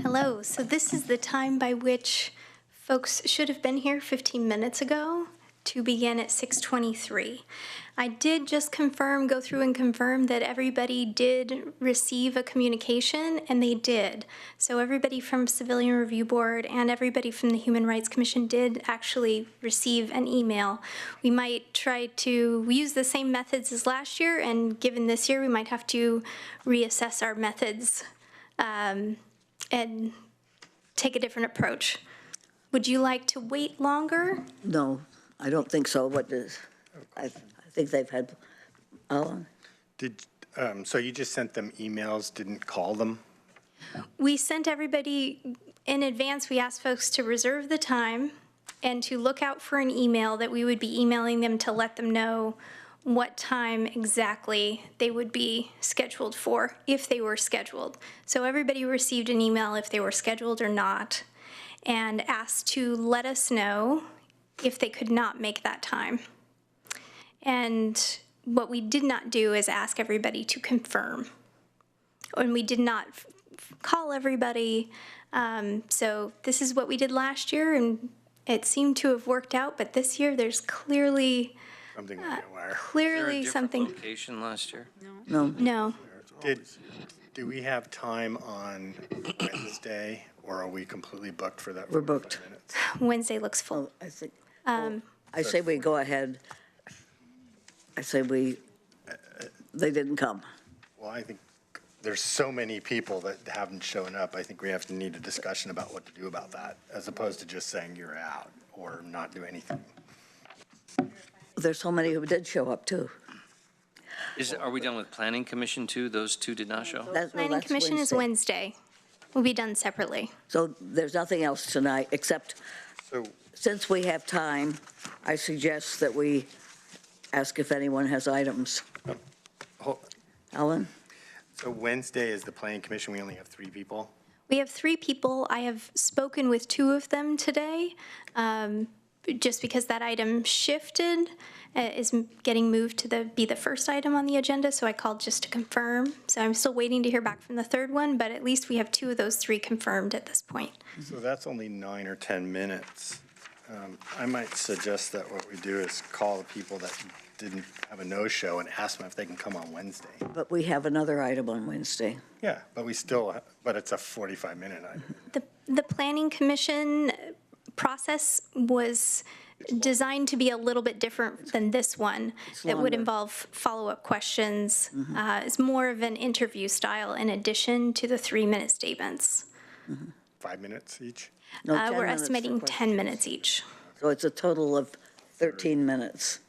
Hello, so this is the time by which folks should have been here 15 minutes ago to begin at 6:23. I did just go through and confirm that everybody did receive a communication, and they did. So everybody from Civilian Review Board and everybody from the Human Rights Commission did actually receive an email. We might try to use the same methods as last year, and given this year, we might have to reassess our methods and take a different approach. Would you like to wait longer? No, I don't think so. What is, I think they've had, So you just sent them emails, didn't call them? We sent everybody in advance. We asked folks to reserve the time and to look out for an email that we would be emailing them to let them know what time exactly they would be scheduled for, if they were scheduled. So everybody received an email if they were scheduled or not, and asked to let us know if they could not make that time. And what we did not do is ask everybody to confirm. And we did not call everybody. So this is what we did last year, and it seemed to have worked out, but this year there's clearly Something we didn't wire. clearly something. Location last year? no. No. Do we have time on Wednesday, or are we completely booked for that? We're booked. 45 minutes? Wednesday looks full. I think, I say we go ahead. I say they didn't come. Well, I think there's so many people that haven't shown up. I think we have to need a discussion about what to do about that, as opposed to just saying you're out or not do anything. There's so many who did show up, too. Are we done with planning commission too? Those two did not show? Planning Commission is Wednesday. Will be done separately. So there's nothing else tonight, except since we have time, I suggest that we ask if anyone has items. Alan? So Wednesday is the planning commission. We only have 3 people. We have 3 people. I have spoken with 2 of them today. Just because that item shifted, is getting moved to be the first item on the agenda, so I called just to confirm. So I'm still waiting to hear back from the 3rd one, but at least we have 2 of those 3 confirmed at this point. So that's only 9 or 10 minutes. I might suggest that what we do is call the people that didn't have a no-show and ask them if they can come on Wednesday. But we have another item on Wednesday. Yeah, but it's a 45-minute item. The Planning Commission process was designed to be a little bit different than this one. That would involve follow-up questions. It's more of an interview style in addition to the 3-minute statements. 5 minutes each? No, 10 We're minutes estimating per 10 minutes each. So it's a total of 13 minutes.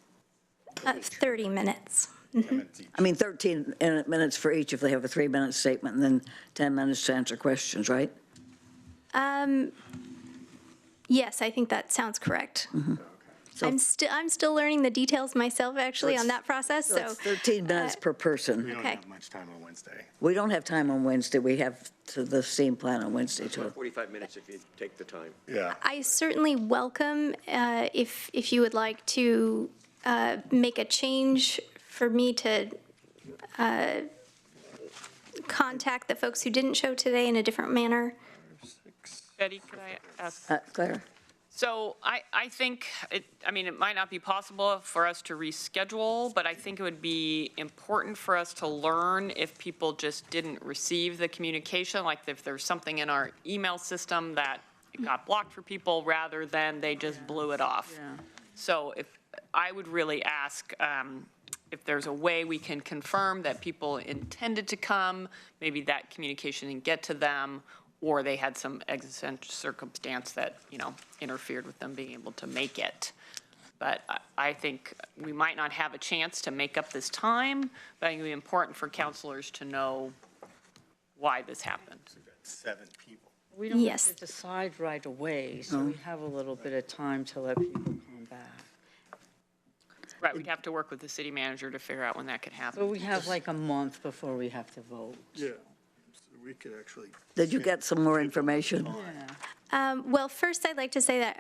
30 minutes. I mean, 13 minutes for each if they have a 3-minute statement, and then 10 minutes to answer questions, right? Yes, I think that sounds correct. I'm still learning the details myself, actually, on that process. So it's 13 minutes per person. We don't Okay. have much time on Wednesday. We don't have time on Wednesday. We have the same plan on Wednesday, too. 45 minutes if you take the time. Yeah. I certainly welcome if you would like to make a change for me to contact the folks who didn't show today in a different manner. Betty, could I ask? Claire? So I think, it might not be possible for us to reschedule, but I think it would be important for us to learn if people just didn't receive the communication, like if there's something in our email system that it got blocked for people rather than they just blew it off. Yeah. So I would really ask if there's a way we can confirm that people intended to come, maybe that communication didn't get to them, or they had some existential circumstance that, interfered with them being able to make it. But I think we might not have a chance to make up this time, but I think it would be important for counselors to know why this happened. 7 people. We don't Yes. have to decide right away, so we have a little bit of time to let people come back. Right, we'd have to work with the city manager to figure out when that could happen. But we have like a month before we have to vote. Yeah, so we could actually. Did you get some more information? Yeah. Well, first I'd like to say that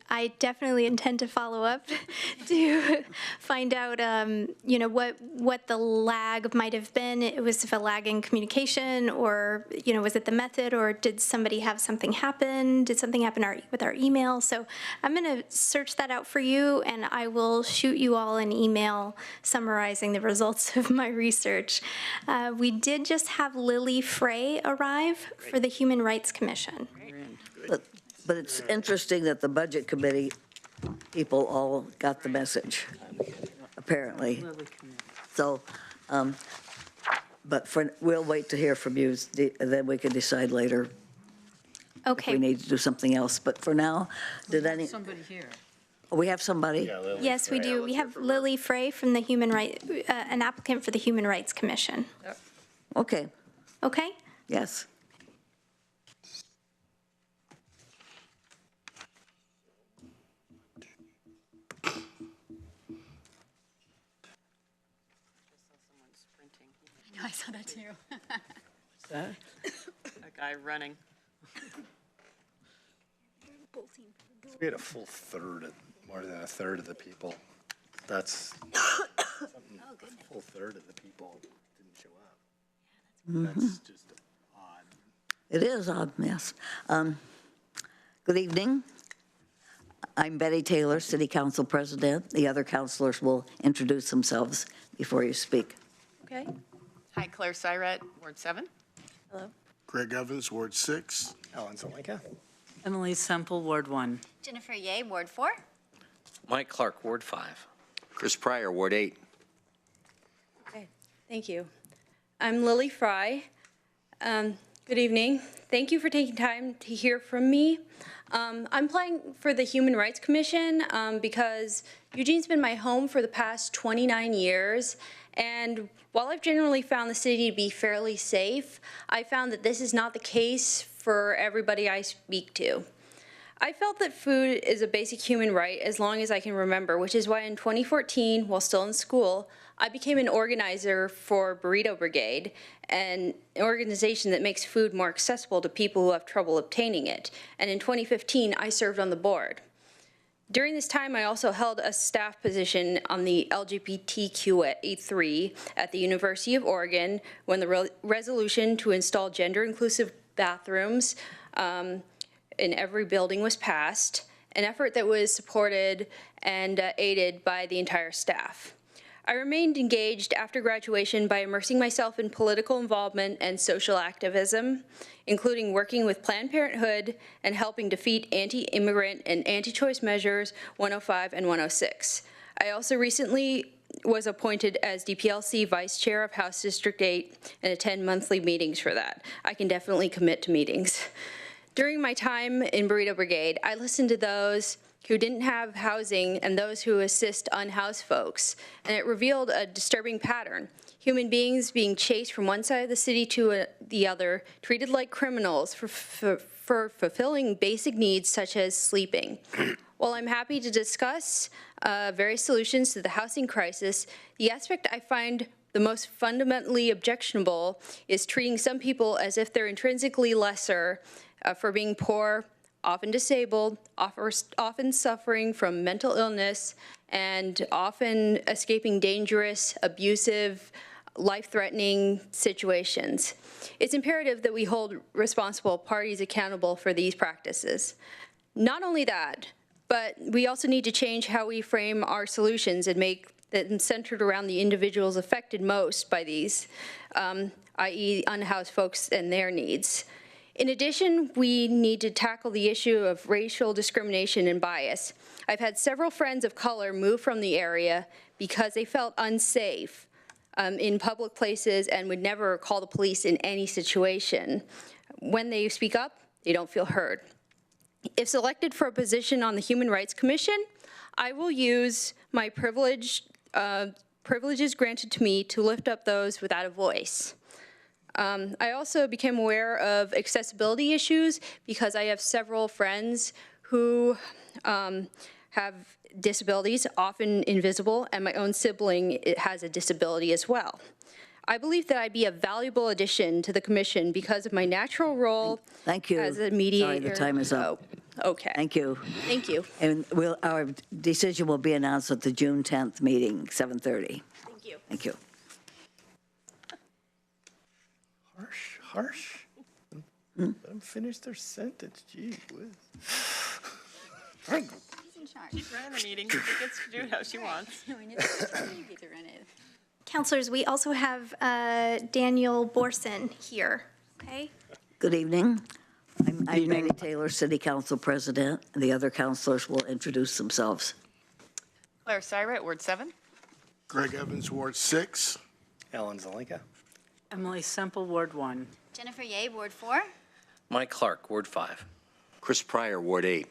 I definitely intend to follow up to find out, what the lag might have been. It was if a lag in communication, or, was it the method, or did somebody have something happen? Did something happen with our email? So I'm going to search that out for you, and I will shoot you all an email summarizing the results of my research. We did just have Lily Frey arrive for the Human Rights Commission. But it's interesting that the Budget Committee people all got the message, apparently. So, but we'll wait to hear from you, and then we can decide later if Okay. we need to do something else. But for now, Somebody here. we have somebody? Yeah, Lily Yes, we Frey. do. We have Lily Frey from the an applicant for the Human Rights Commission. Okay, Okay? yes. I saw that too. That? That guy running. We had a full third, more than a third of the people. That's something, a full third of the people didn't show up. That's just odd. It is odd, yes. Good evening. I'm Betty Taylor, City Council President. The other councilors will introduce themselves before you speak. Okay. Hi, Claire Syret, Ward 7. Hello. Greg Evans, Ward 6. Alan Zolika. Emily Semple, Ward 1. Jennifer Ye, Ward 4. Mike Clark, Ward 5. Chris Pryor, Ward 8. Okay, thank you. I'm Lily Fry. Good evening. Thank you for taking time to hear from me. I'm applying for the Human Rights Commission because Eugene's been my home for the past 29 years. And while I've generally found the city to be fairly safe, I found that this is not the case for everybody I speak to. I felt that food is a basic human right as long as I can remember, which is why in 2014, while still in school, I became an organizer for Burrito Brigade, an organization that makes food more accessible to people who have trouble obtaining it. And in 2015, I served on the board. During this time, I also held a staff position on the LGBTQ3 at the University of Oregon when the resolution to install gender-inclusive bathrooms in every building was passed, an effort that was supported and aided by the entire staff. I remained engaged after graduation by immersing myself in political involvement and social activism, including working with Planned Parenthood and helping defeat anti-immigrant and anti-choice measures 105 and 106. I also recently was appointed as DPLC Vice Chair of House District 8 and attend monthly meetings for that. I can definitely commit to meetings. During my time in Burrito Brigade, I listened to those who didn't have housing and those who assist unhoused folks, and it revealed a disturbing pattern. Human beings being chased from one side of the city to the other, treated like criminals for fulfilling basic needs such as sleeping. While I'm happy to discuss various solutions to the housing crisis, the aspect I find the most fundamentally objectionable is treating some people as if they're intrinsically lesser for being poor, often disabled, often suffering from mental illness, and often escaping dangerous, abusive, life-threatening situations. It's imperative that we hold responsible parties accountable for these practices. Not only that, but we also need to change how we frame our solutions and make them centered around the individuals affected most by these, i.e. unhoused folks and their needs. In addition, we need to tackle the issue of racial discrimination and bias. I've had several friends of color move from the area because they felt unsafe in public places and would never call the police in any situation. When they speak up, they don't feel heard. If selected for a position on the Human Rights Commission, I will use my privileges granted to me to lift up those without a voice. I also became aware of accessibility issues because I have several friends who have disabilities, often invisible, and my own sibling has a disability as well. I believe that I'd be a valuable addition to the commission because of my natural role as a mediator. Sorry, the time is up. Oh, okay. Thank you. Thank you. And our decision will be announced at the June 10th meeting, 7:30. Thank you. Thank you. Harsh. Let them finish their sentence. Gee whiz. She ran the meeting. She gets to do it how she wants. Counselors, we also have Daniel Borson here, okay? Good evening. I'm Betty Taylor, City Council President, and the other councilors will introduce themselves. Claire Syret, Ward 7. Greg Evans, Ward 6. Ellen Zelinka. Emily Semple, Ward 1. Jennifer Ye, Ward 4. Mike Clark, Ward 5. Chris Pryor, Ward 8.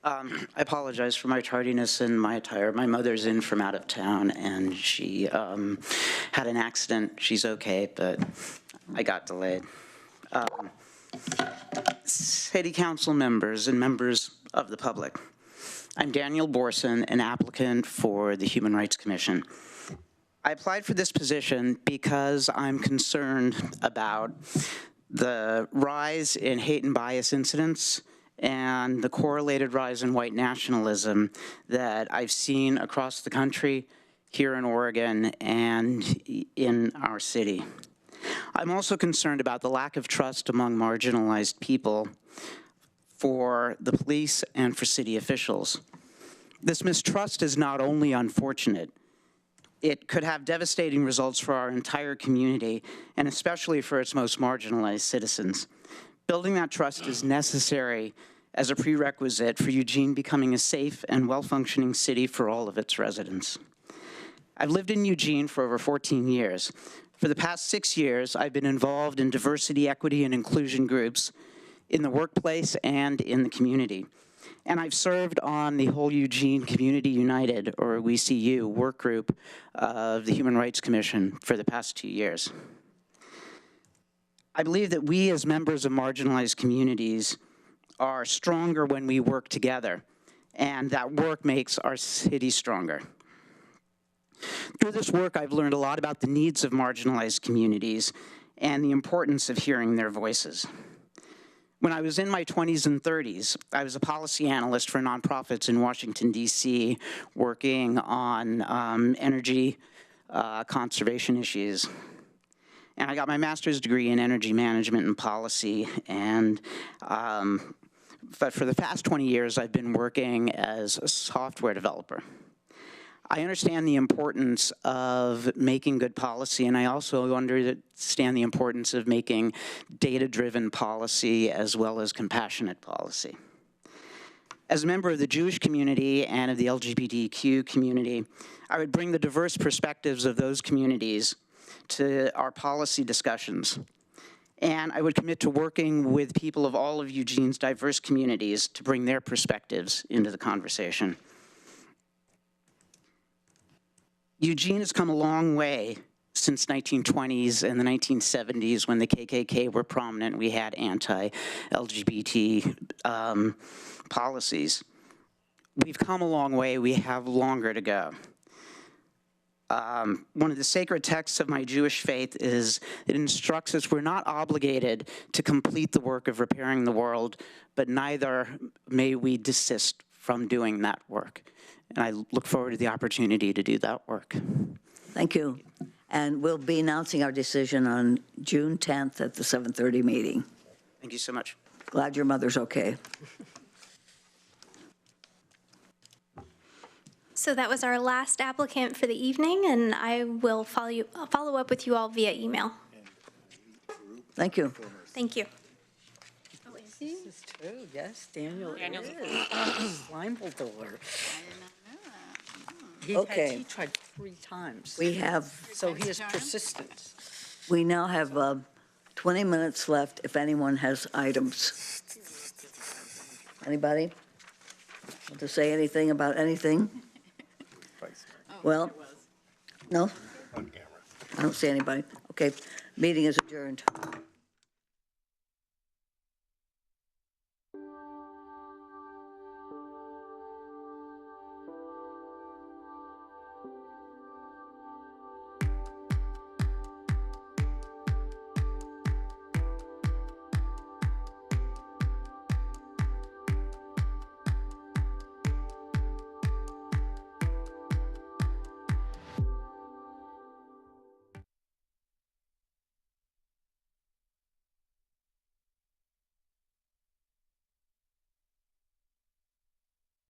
I apologize for my tardiness and my attire. My mother's in from out of town, and she had an accident. She's okay, but I got delayed. City Council members and members of the public, I'm Daniel Borson, an applicant for the Human Rights Commission. I applied for this position because I'm concerned about the rise in hate and bias incidents and the correlated rise in white nationalism that I've seen across the country, here in Oregon, and in our city. I'm also concerned about the lack of trust among marginalized people for the police and for city officials. This mistrust is not only unfortunate, it could have devastating results for our entire community, and especially for its most marginalized citizens. Building that trust is necessary as a prerequisite for Eugene becoming a safe and well-functioning city for all of its residents. I've lived in Eugene for over 14 years. For the past 6 years, I've been involved in diversity, equity, and inclusion groups in the workplace and in the community. And I've served on the whole Eugene Community United, or WeCU, work group of the Human Rights Commission for the past 2 years. I believe that we as members of marginalized communities are stronger when we work together, and that work makes our city stronger. Through this work, I've learned a lot about the needs of marginalized communities and the importance of hearing their voices. When I was in my 20s and 30s, I was a policy analyst for nonprofits in Washington, D.C., working on energy conservation issues. And I got my master's degree in energy management and policy, and but for the past 20 years, I've been working as a software developer. I understand the importance of making good policy, and I also understand the importance of making data-driven policy as well as compassionate policy. As a member of the Jewish community and of the LGBTQ community, I would bring the diverse perspectives of those communities to our policy discussions. And I would commit to working with people of all of Eugene's diverse communities to bring their perspectives into the conversation. Eugene has come a long way since 1920s and the 1970s when the KKK were prominent. We had anti-LGBT policies. We've come a long way. We have longer to go. One of the sacred texts of my Jewish faith is, it instructs us we're not obligated to complete the work of repairing the world, but neither may we desist from doing that work. And I look forward to the opportunity to do that work. Thank you. And we'll be announcing our decision on June 10th at the 7:30 meeting. Thank you so much. Glad your mother's okay. So that was our last applicant for the evening, and I will follow up with you all via email. Thank you. Thank you. This is true, yes, Daniel Daniel's is. Slimeholder. Okay. He tried 3 times. We have, So he is persistent. we now have 20 minutes left if anyone has items. Anybody want to say anything about anything? Well, no? I don't see anybody. Okay, meeting is adjourned.